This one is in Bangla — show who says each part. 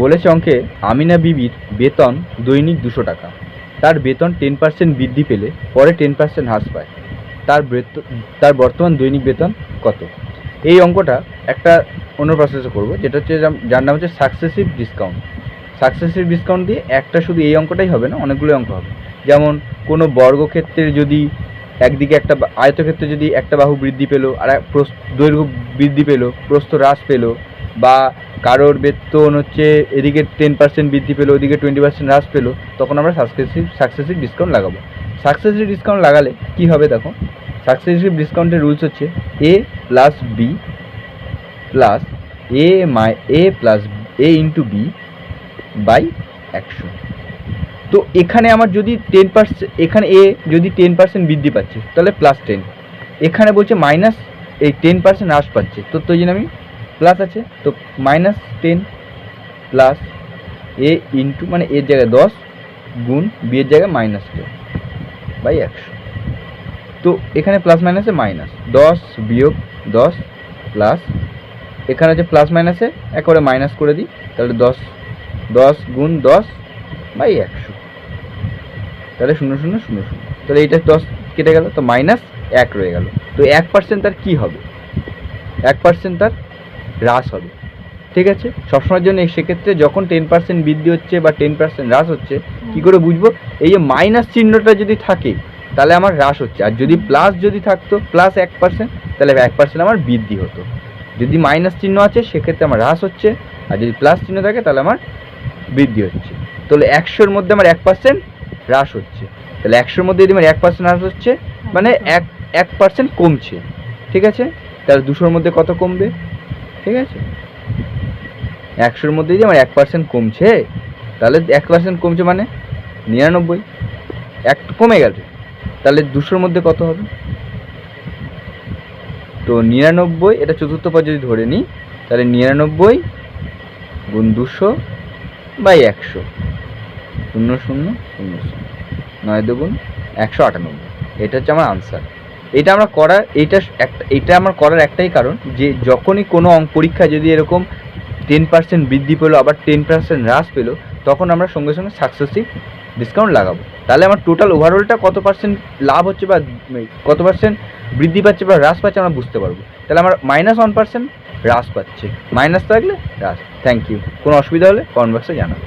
Speaker 1: বলেছে অঙ্কে আমিনা বিবির বেতন দৈনিক 200 টাকা। তার বেতন 10% বৃদ্ধি পেলে পরে 10% হ্রাস পায়। তার বর্তমান দৈনিক বেতন কত? এই অঙ্কটা একটা অন্য প্রসেসে করব, যেটা হচ্ছে যার নাম হচ্ছে সাকসেসিভ ডিসকাউন্ট। সাকসেসিভ ডিসকাউন্ট দিয়ে একটা শুধু এই অঙ্কটাই হবে না, অনেকগুলো অঙ্ক হবে। যেমন কোনো বর্গক্ষেত্রের যদি একদিকে একটা আয়তক্ষেত্রে যদি একটা বাহু বৃদ্ধি পেলো আর দৈর্ঘ্য বৃদ্ধি পেলো, প্রস্থ হ্রাস পেলো, বা কারোর বেতন হচ্ছে এদিকে 10% বৃদ্ধি পেলো, ওদিকে 20% হ্রাস পেলো, তখন আমরা সাকসেসিভ ডিসকাউন্ট লাগাবো। সাকসেসিভ ডিসকাউন্ট লাগালে কি হবে দেখো, সাকসেসিভ ডিসকাউন্টের রুলস হচ্ছে A plus B plus A plus A into B by 100। তো এখানে আমার যদি 10%, এখানে এ যদি 10% বৃদ্ধি পাচ্ছে তাহলে +10, এখানে বলছে মাইনাস এই 10% হ্রাস পাচ্ছে, তো ওই জন্য আমি প্লাস আছে তো -10 প্লাস এ ইন্টু মানে এর জায়গায় 10 গুণ বি এর জায়গায় -10 বাই 100। তো এখানে প্লাস মাইনাসে মাইনাস 10 বিয়োগ 10 প্লাস এখানে হচ্ছে প্লাস মাইনাসে একেবারে মাইনাস করে দিই, তাহলে 10 গুণ 10 বাই 100, তাহলে 0 0 0 0, তাহলে এইটা 10 কেটে গেল, তো -1 রয়ে গেল। তো 1% তার কী হবে? 1% তার হ্রাস হবে। ঠিক আছে, সবসময়ের জন্য সেক্ষেত্রে যখন 10% বৃদ্ধি হচ্ছে বা 10% হ্রাস হচ্ছে, কী করে বুঝবো? এই যে মাইনাস চিহ্নটা যদি থাকে তাহলে আমার হ্রাস হচ্ছে, আর যদি প্লাস যদি থাকতো +1% তাহলে 1% আমার বৃদ্ধি হতো। যদি মাইনাস চিহ্ন আছে সেক্ষেত্রে আমার হ্রাস হচ্ছে, আর যদি প্লাস চিহ্ন থাকে তাহলে আমার বৃদ্ধি হচ্ছে। তাহলে 100-র মধ্যে আমার 1% হ্রাস হচ্ছে, তাহলে 100-র মধ্যে যদি আমার 1% হ্রাস হচ্ছে মানে 1% কমছে। ঠিক আছে, তাহলে 200-র মধ্যে কত কমবে? ঠিক আছে, 100-র মধ্যে যদি আমার 1% কমছে, তাহলে 1% কমছে মানে 99, 1 কমে গেছে, তাহলে 200-র মধ্যে কত হবে? তো 99, এটা চতুর্থ পদ যদি ধরে নিই তাহলে 99 গুণ 200 বাই 100, 0 0 0 0, 9 দুগুণ 198, এটা হচ্ছে আমার আনসার। এটা আমার করার একটাই কারণ যে যখনই কোনো পরীক্ষায় যদি এরকম 10% বৃদ্ধি পেলো আবার 10% হ্রাস পেলো, তখন আমরা সঙ্গে সঙ্গে সাকসেসিভ ডিসকাউন্ট লাগাবো। তাহলে আমার টোটাল ওভারঅলটা কত পার্সেন্ট লাভ হচ্ছে বা কত পার্সেন্ট বৃদ্ধি পাচ্ছে বা হ্রাস পাচ্ছে আমরা বুঝতে পারবো। তাহলে আমার -1% হ্রাস পাচ্ছে, মাইনাস থাকলে হ্রাস। Thank you. কোনো অসুবিধা হলে কমেন্ট বক্সে জানাবো।